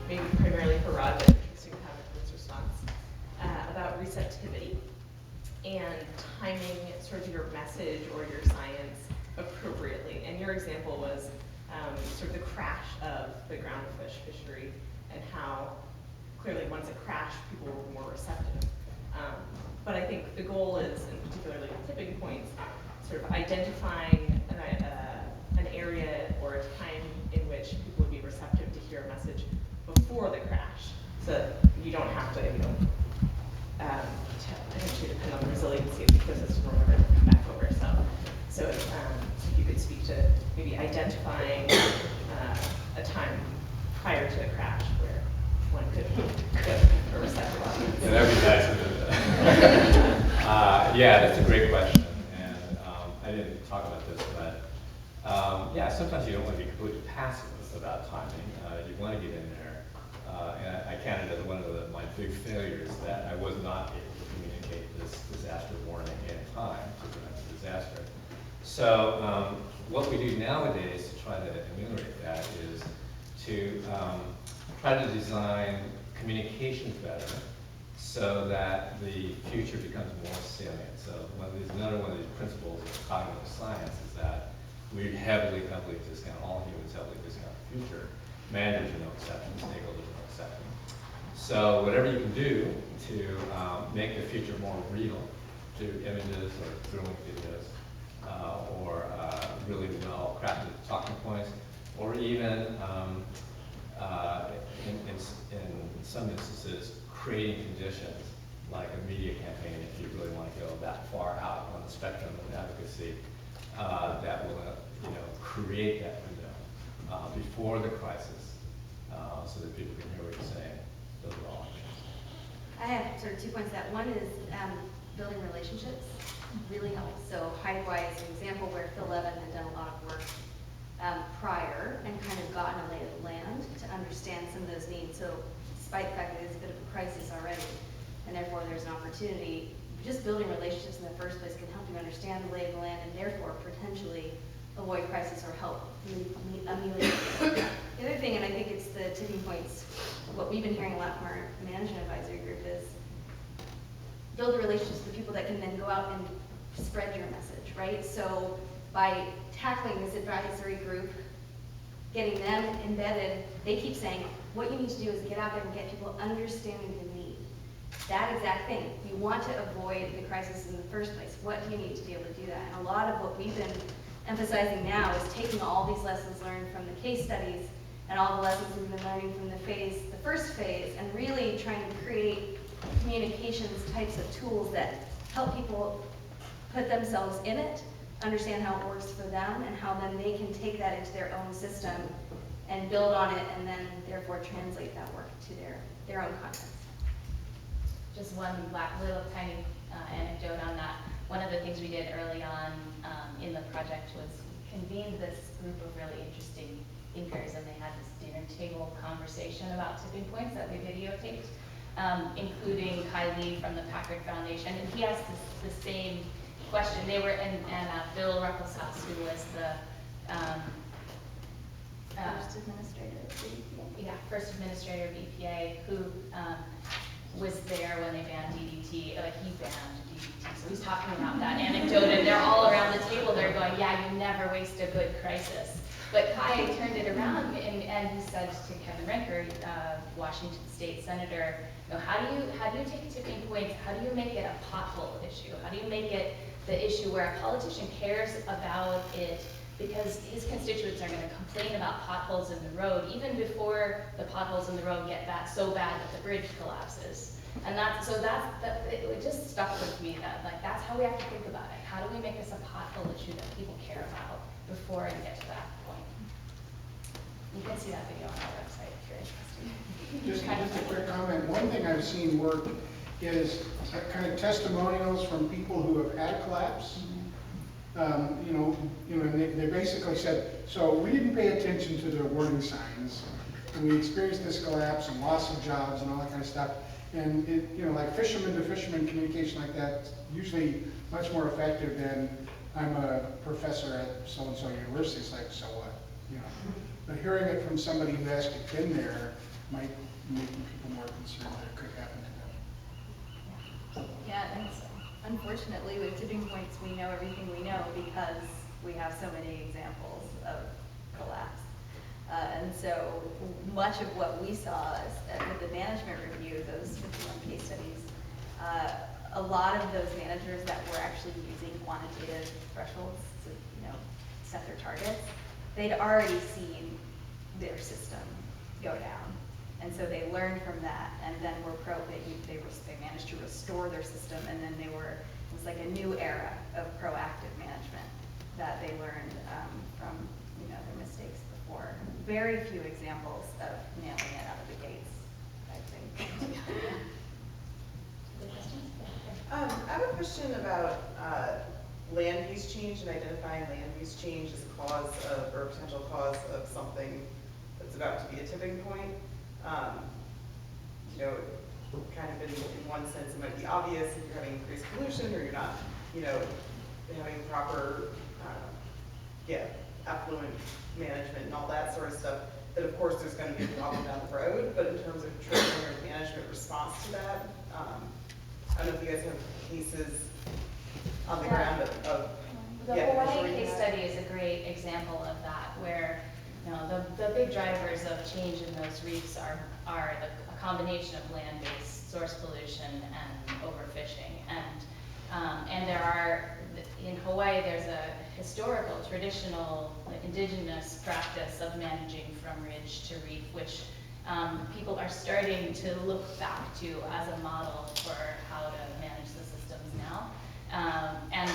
maybe primarily for Rod, but interesting to have a quick response, about receptivity and timing sort of your message or your science appropriately. And your example was sort of the crash of the groundfish fishery and how clearly once it crashed, people were more receptive. But I think the goal is, and particularly at tipping points, sort of identifying an area or a time in which people would be receptive to hear a message before the crash, so that you don't have to, actually depend on the resiliency of the ecosystem or whatever to come back over. So if you could speak to maybe identifying a time prior to the crash where one could get a receptive audience. Yeah, that would be nice to do that. Yeah, that's a great question, and I didn't talk about this, but yeah, sometimes you don't want to be completely passive about timing. You want to get in there, and I counted as one of my big failures that I was not able to communicate this disaster warning in time to prevent the disaster. So what we do nowadays to try to ameliorate that is to try to design communications better so that the future becomes more salient. So another one of these principles of cognitive science is that we heavily discount, all humans heavily discount the future. Managers are no exception, stakeholders are no exception. So whatever you can do to make the future more real through images or thrilling videos, or really well-crafted talking points, or even in some instances, creating conditions like a media campaign, if you really want to go that far out on the spectrum of advocacy, that will create that window before the crisis, so that people can hear what you're saying. Those are all. I have sort of 2 points. That one is building relationships really helps. So Hidewise is an example where Phil Levin had done a lot of work prior and kind of gotten a lay of the land to understand some of those needs. So despite the fact that it's a bit of a crisis already, and therefore there's an opportunity, just building relationships in the first place can help you understand the lay of the land and therefore potentially avoid crisis or help ameliorate it. The other thing, and I think it's the tipping points, what we've been hearing a lot from our management advisory group is build relationships with the people that can then go out and spread your message, right? So by tackling this advisory group, getting them embedded, they keep saying, what you need to do is get out there and get people understanding the need. That exact thing. You want to avoid the crisis in the first place. What do you need to be able to do that? And a lot of what we've been emphasizing now is taking all these lessons learned from the case studies and all the lessons we've been learning from the first phase, and really trying to create communications types of tools that help people put themselves in it, understand how it works for them, and how then they can take that into their own system and build on it, and then therefore translate that work to their own context. Just one little tiny anecdote on that. One of the things we did early on in the project was convene this group of really interesting thinkers, and they had this dinner table conversation about tipping points that we videotaped, including Kai Lee from the Packard Foundation, and he asked the same question. They were, and Bill Ruckelshaus, who was the First administrator of EPA. Yeah, first administrator of EPA, who was there when they banned DDT, like he banned DDT. So he's talking about that anecdote, and they're all around the table, they're going, yeah, you never waste a good crisis. But Kai turned it around, and he said to Kevin Renker, Washington State Senator, how do you take tipping points? How do you make it a pothole issue? How do you make it the issue where a politician cares about it because his constituents are going to complain about potholes in the road even before the potholes in the road get so bad that the bridge collapses? And it just stuck with me that that's how we have to think about it. How do we make this a pothole issue that people care about before you get to that point? You can see that video on our website if you're interested. Just a quick comment. One thing I've seen work is kind of testimonials from people who have had a collapse. And they basically said, so we didn't pay attention to the warning signs, and we experienced this collapse and loss of jobs and all that kind of stuff. And like fisherman to fisherman communication like that, usually much more effective than I'm a professor at so-and-so university. It's like, so what? But hearing it from somebody who has actually been there, might make people more concerned that it could happen to them. Yeah, and unfortunately, with tipping points, we know everything we know because we have so many examples of collapse. And so much of what we saw with the management review, those 51 case studies, a lot of those managers that were actually using quantitative thresholds to, set their targets, they'd already seen their system go down. And so they learned from that, and then they managed to restore their system, and then it was like a new era of proactive management that they learned from their mistakes before. Very few examples of nailing it out of the gates, I think. I have a question about land use change and identifying land use change as a cause of, or a potential cause of something that's about to be a tipping point. Kind of in one sense, it might be obvious if you're having increased pollution or you're not, having proper, affluent management and all that sort of stuff, that of course there's going to be a problem down the road, but in terms of triggering or management response to that, I don't know if you guys have cases on the ground of The Hawaii case study is a great example of that, where the big drivers of change in those reefs are a combination of land-based source pollution and overfishing, and there are in Hawaii there's a historical, traditional, indigenous practice of managing from ridge to reef, which people are starting to look back to as a model for how to manage the systems now. And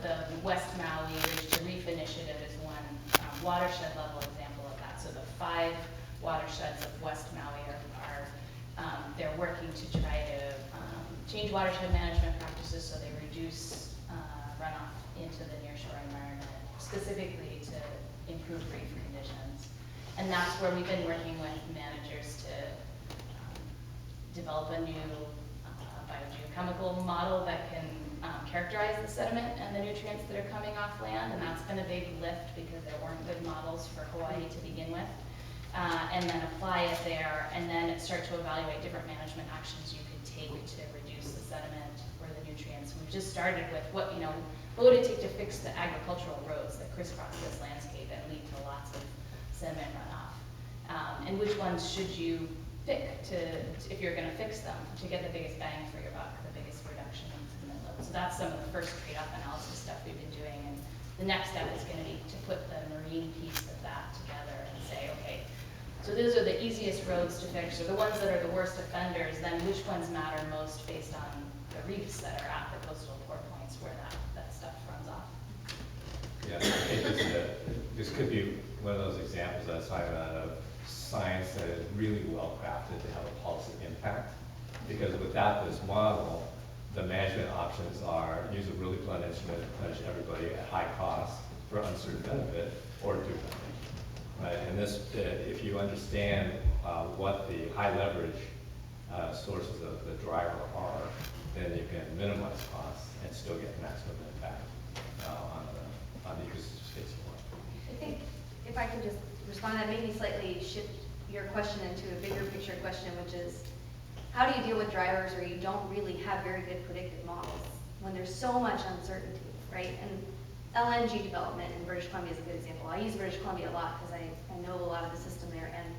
the West Maui Ridge to Reef Initiative is one watershed level example of that. So the 5 watersheds of West Maui they're working to try to change watershed management practices so they reduce runoff into the nearshore environment, specifically to improve reef conditions. And that's where we've been working with managers to develop a new biogeochemical model that can characterize the sediment and the nutrients that are coming off land, and that's been a big lift because there weren't good models for Hawaii to begin with. And then apply it there, and then start to evaluate different management actions you could take to reduce the sediment or the nutrients. We've just started with what would it take to fix the agricultural roads that crisscross this landscape and lead to lots of sediment runoff, and which ones should you pick if you're going to fix them to get the biggest bang for your buck, the biggest reduction in sediment load. So that's some of the first trade-off analysis stuff we've been doing, and the next step is going to be to put the marine piece of that together and say, okay, so those are the easiest roads to fix, or the ones that are the worst offenders, then which ones matter most based on the reefs that are at the coastal port points where that stuff runs off. Yeah, I think this could be one of those examples I was talking about of science that is really well crafted to have a policy impact. Because without this model, the management options are use a really blunt instrument to punish everybody at high cost for uncertain benefit, or do nothing. Right, and this, if you understand what the high leverage sources of the driver are, then you can minimize costs and still get maximum impact on the ecosystem space you want. I think if I could just respond, that maybe slightly shift your question into a bigger picture question, which is, how do you deal with drivers where you don't really have very good predictive models when there's so much uncertainty, right? And LNG development in British Columbia is a good example. I use British Columbia a lot because I know a lot of the system there. And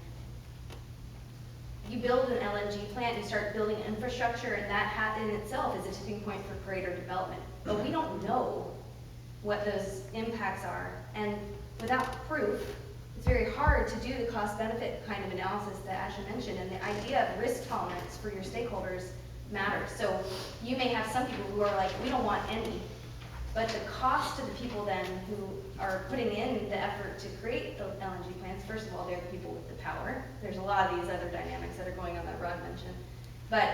you build an LNG plant, you start building infrastructure, and that in itself is a tipping point for greater development. But we don't know what those impacts are. And without proof, it's very hard to do the cost-benefit kind of analysis that Asha mentioned. And the idea of risk tolerance for your stakeholders matters. So you may have some people who are like, we don't want any. But the cost to the people then who are putting in the effort to create the LNG plants, first of all, they're the people with the power. There's a lot of these other dynamics that are going on that Rod mentioned. But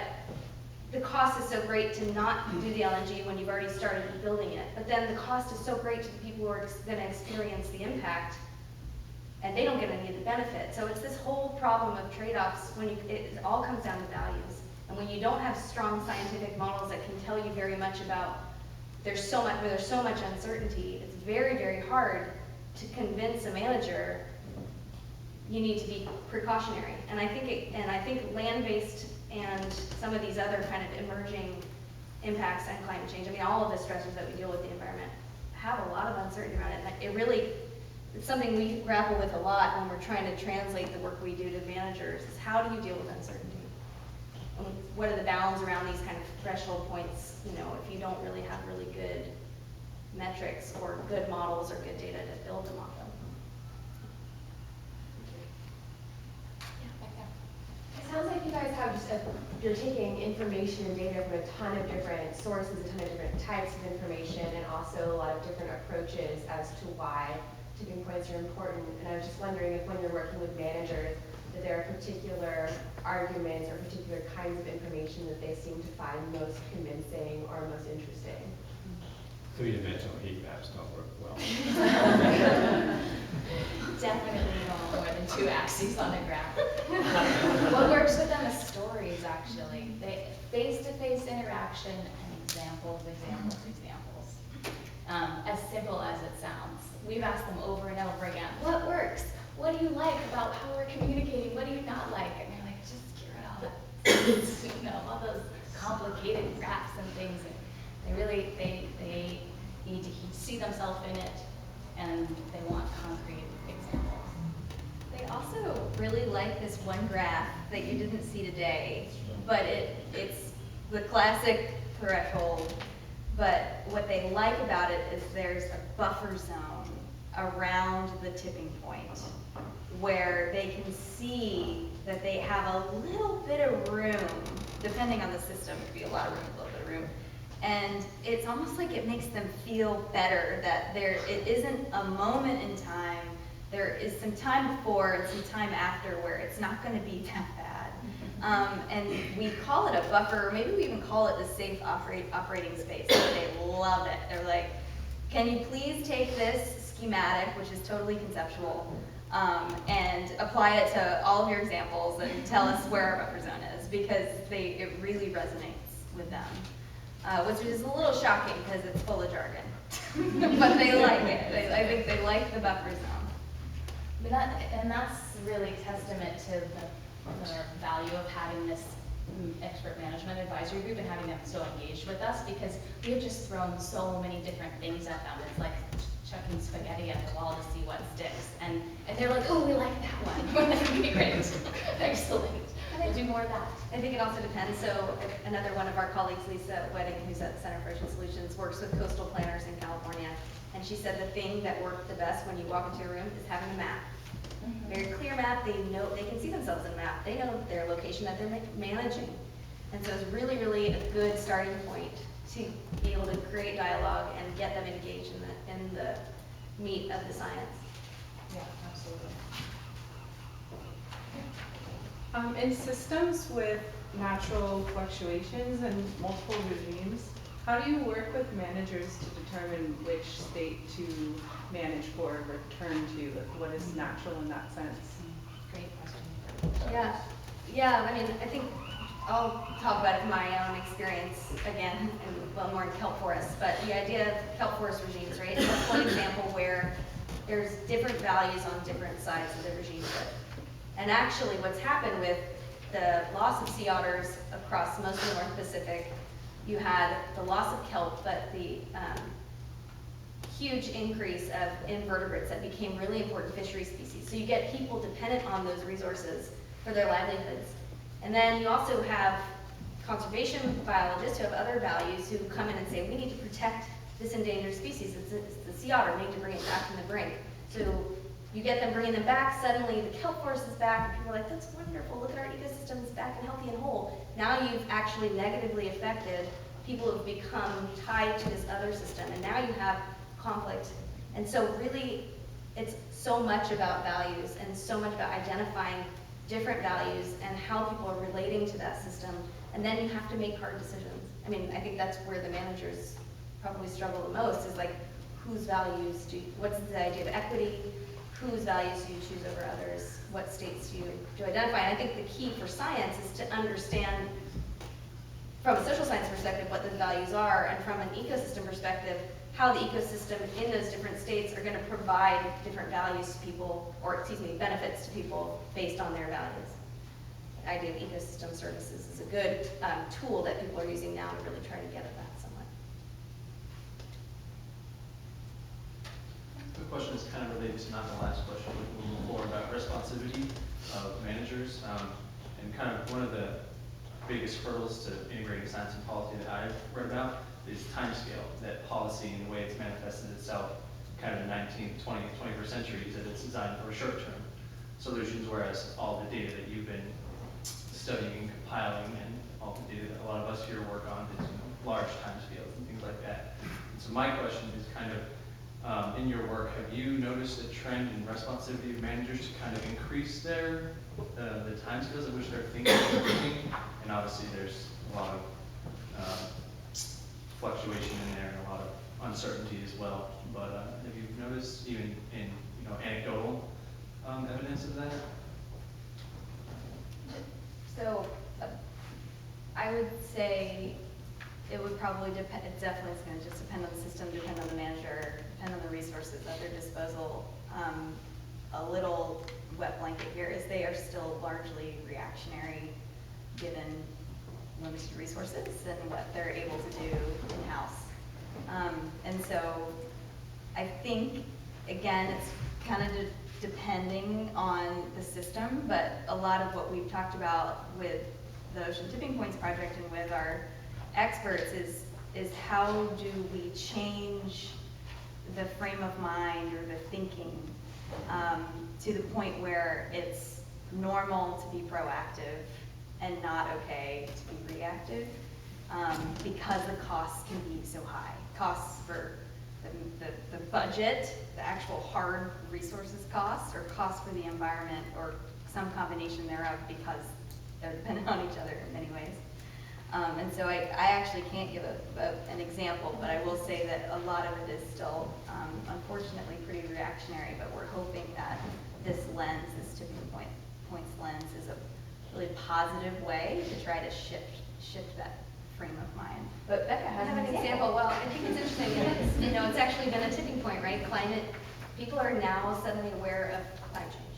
the cost is so great to not do the LNG when you've already started building it. But then the cost is so great to the people who are going to experience the impact, and they don't get any of the benefit. So it's this whole problem of trade-offs when it all comes down to values. And when you don't have strong scientific models that can tell you very much about there's so much uncertainty, it's very, very hard to convince a manager, you need to be precautionary. And I think land-based and some of these other kind of emerging impacts on climate change, I mean, all of the stressors that we deal with the environment have a lot of uncertainty around it. And it's something we grapple with a lot when we're trying to translate the work we do to managers, is how do you deal with uncertainty? And what are the bounds around these kind of threshold points, if you don't really have really good metrics or good models or good data to build them off of. It sounds like you guys have you're taking information and data from a ton of different sources, a ton of different types of information, and also a lot of different approaches as to why tipping points are important. And I was just wondering if when you're working with managers, that there are particular arguments or particular kinds of information that they seem to find most convincing or most interesting. Three-dimensional heat maps don't work well. Definitely no more than 2 axes on a graph. What works with them is stories, actually. Face-to-face interaction and examples. As simple as it sounds. We've asked them over and over again, what works? What do you like about how we're communicating? What do you not like? And they're like, just get rid of all all those complicated graphs and things. And they need to see themselves in it, and they want concrete examples. They also really like this one graph that you didn't see today, but it's the classic threshold. But what they like about it is there's a buffer zone around the tipping point where they can see that they have a little bit of room, depending on the system, it could be a lot of room, a little bit of room. And it's almost like it makes them feel better that it isn't a moment in time, there is some time before and some time after where it's not going to be that bad. And we call it a buffer, or maybe we even call it the safe operating space. They love it. They're like, can you please take this schematic, which is totally conceptual, and apply it to all of your examples and tell us where our buffer zone is, because it really resonates with them. Which is a little shocking because it's full of jargon, but they like it. I think they like the buffer zone. And that's really testament to the value of having this expert management advisory group and having them so engaged with us, because we have just thrown so many different things at them. It's like chucking spaghetti at the wall to see what sticks. And they're like, oh, we like that one. Great. Excellent. We'll do more of that. I think it also depends. So another one of our colleagues, Lisa Wedding, who's at Center for Ocean Solutions, works with coastal planners in California. And she said the thing that worked the best when you walk into a room is having a map. Very clear map. They know, they can see themselves in a map. They know their location that they're managing. And so it's really, really a good starting point to be able to create dialogue and get them engaged in the meat of the science. Yeah, absolutely. In systems with natural fluctuations and multiple regimes, how do you work with managers to determine which state to manage for, return to? What is natural in that sense? Great question. Yeah. I mean, I think I'll talk about it from my own experience again, and well, more in kelp forests. But the idea of kelp forest regimes, right? That's one example where there's different values on different sides of the regime. And actually, what's happened with the loss of sea otters across most of the North Pacific, you had the loss of kelp, but the huge increase of invertebrates that became really important fishery species. So you get people dependent on those resources for their livelihoods. And then you also have conservation biologists who have other values who come in and say, we need to protect this endangered species. It's the sea otter. We need to bring it back from the brink. So you get them bringing them back, suddenly the kelp forest is back, and people are like, that's wonderful, look at our ecosystems back and healthy and whole. Now you've actually negatively affected people who have become tied to this other system, and now you have conflict. And so really, it's so much about values and so much about identifying different values and how people are relating to that system, and then you have to make hard decisions. I mean, I think that's where the managers probably struggle the most, is like, whose values what's the idea of equity? Whose values do you choose over others? What states do you identify? And I think the key for science is to understand from a social science perspective what the values are, and from an ecosystem perspective, how the ecosystem in those different states are gonna provide different values to people, or excuse me, benefits to people based on their values. The idea of ecosystem services is a good tool that people are using now to really try to get at that somewhat. The question is kind of related to not the last question, but moving forward about responsivity of managers. And kind of one of the biggest hurdles to integrating science and policy that I've read about is timescale, that policy and the way it's manifested itself kind of in the 19th, 20th, 21st centuries, that it's designed for short-term solutions, whereas all the data that you've been studying, compiling, and all the data that a lot of us here work on is large timescales and things like that. And so my question is kind of, in your work, have you noticed a trend in responsivity of managers to kind of increase their the timescales at which they're thinking and working? And obviously there's a lot of fluctuation in there and a lot of uncertainty as well. But have you noticed even in anecdotal evidence of that? So I would say it would probably depend, it definitely is going to just depend on the system, depend on the manager, depend on the resources at their disposal. A little wet blanket here is they are still largely reactionary given limited resources and what they're able to do in-house. And so I think, again, it's kind of depending on the system, but a lot of what we've talked about with the Ocean Tipping Points project and with our experts is how do we change the frame of mind or the thinking to the point where it's normal to be proactive and not okay to be reactive, because the costs can be so high. Costs for the budget, the actual hard resources costs, or costs for the environment, or some combination thereof, because they're dependent on each other in many ways. And so I actually can't give an example, but I will say that a lot of it is still, unfortunately, pretty reactionary, but we're hoping that this lens, this tipping points lens, is a really positive way to try to shift that frame of mind. But Becca has an example. Well, I think it's interesting, and it's actually been a tipping point, right? Climate, people are now suddenly aware of climate change.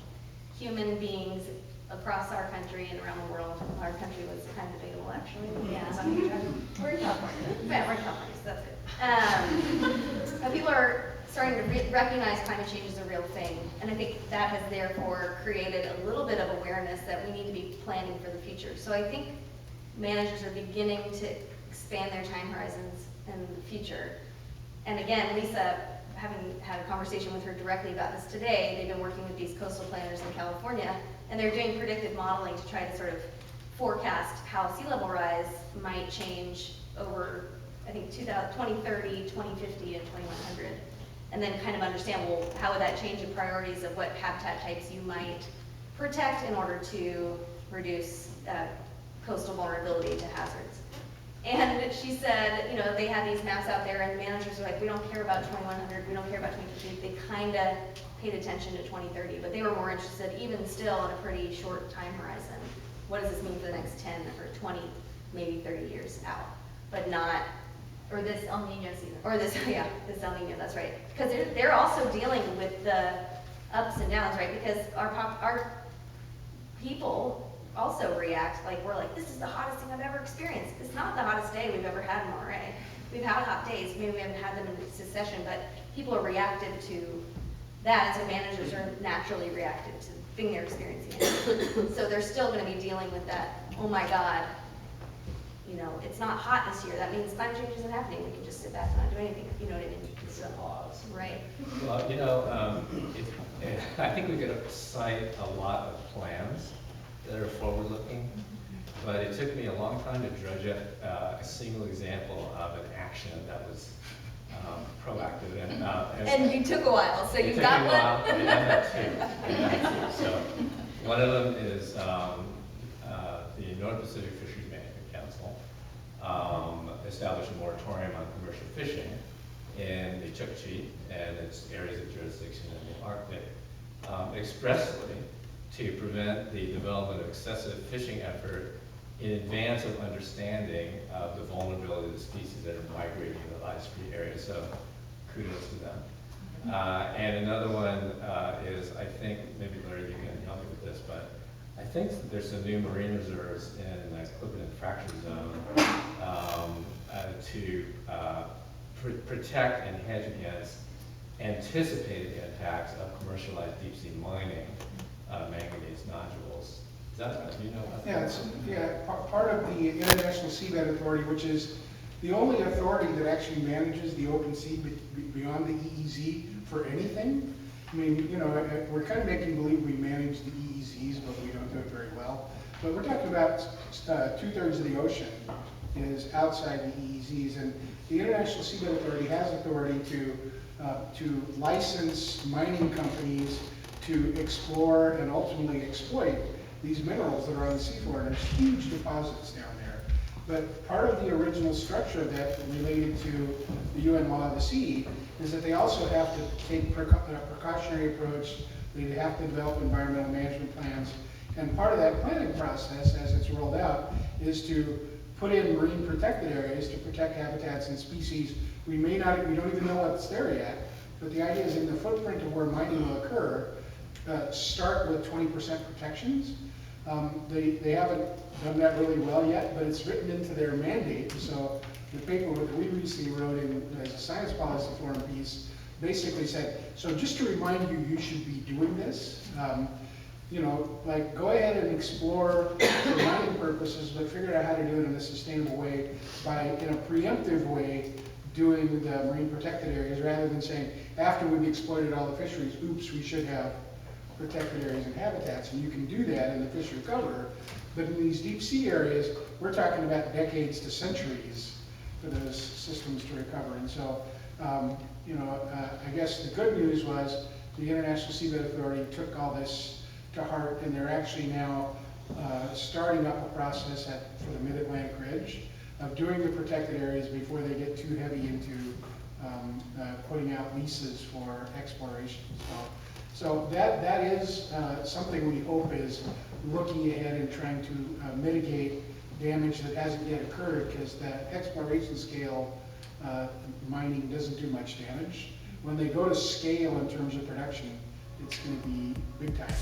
Human beings across our country and around the world. Our country was kind of debatable, actually. Yeah, we're in California. Yeah, we're in California, so that's it. But people are starting to recognize climate change as a real thing, and I think that has therefore created a little bit of awareness that we need to be planning for the future. So I think managers are beginning to expand their time horizons in the future. And again, Lisa, having had a conversation with her directly about this today, they've been working with these coastal planners in California, and they're doing predictive modeling to try to sort of forecast how sea level rise might change over, I think, 2030, 2050, and 2100. And then kind of understand, well, how would that change the priorities of what habitat types you might protect in order to reduce coastal vulnerability to hazards. And she said, they had these maps out there, and the managers were like, we don't care about 2100, we don't care about 2050. They kind of paid attention to 2030, but they were more interested, even still, in a pretty short time horizon. What does this mean for the next 10 or 20, maybe 30 years out? But not, or this El Nino season, or this, this El Nino, that's right. Because they're also dealing with the ups and downs, right? Because our people also react like, we're like, this is the hottest thing I've ever experienced. It's not the hottest day we've ever had in Monterey. We've had hot days, maybe we haven't had them in succession, but people are reactive to that, and so managers are naturally reactive to the thing they're experiencing. So they're still going to be dealing with that, oh my God, it's not hot this year. That means climate change isn't happening. We can just sit back and not do anything. You know what I mean? It's a pause. Right. Well, I think we could cite a lot of plans that are forward-looking, but it took me a long time to dredge up a single example of an action that was proactive. And you took a while, so you got one? I got two. So one of them is the North Pacific Fisheries Management Council established a moratorium on commercial fishing in the Chukchi and its areas of jurisdiction in the Arctic, expressly to prevent the development of excessive fishing effort in advance of understanding of the vulnerability of the species that are migrating in the ice-free area. So kudos to them. And another one is, I think, maybe Larry, you can help me with this, but I think there's some new marine reserves in the Clipperton and Fracture Zone to protect and hedge against anticipated impacts of commercialized deep sea mining manganese nodules. Is that, do you know about that? Part of the International Seabed Authority, which is the only authority that actually manages the open sea beyond the EEZ for anything. I mean, you know, we're kind of making believe we manage the EEZs, but we don't do it very well. But we're talking about 2/3 of the ocean is outside the EEZs, and the International Seabed Authority has authority to license mining companies to explore and ultimately exploit these minerals that are on the seafloor. And there's huge deposits down there. But part of the original structure that related to the UN Law of the Sea is that they also have to take a precautionary approach. They have to develop environmental management plans. And part of that planning process, as it's rolled out, is to put in marine protected areas to protect habitats and species. We don't even know what's there yet, but the idea is in the footprint of where mining will occur, start with 20% protections. They haven't done that really well yet, but it's written into their mandate. So the paper that we recently wrote in as a science policy forum piece basically said, so just to remind you, you should be doing this. You know, like go ahead and explore for mining purposes, but figure out how to do it in a sustainable way by, in a preemptive way, doing the marine protected areas rather than saying, after we've exploited all the fisheries, oops, we should have protected areas and habitats. And you can do that in the fishery cover. But in these deep sea areas, we're talking about decades to centuries for those systems to recover. And so, you know, I guess the good news was the International Seabed Authority took all this to heart, and they're actually now starting up a process for the Mid-Atlantic Ridge of doing the protected areas before they get too heavy into putting out leases for exploration. So that is something we hope is looking ahead and trying to mitigate damage that hasn't yet occurred, because that exploration scale mining doesn't do much damage. When they go to scale in terms of production, it's going to be big time.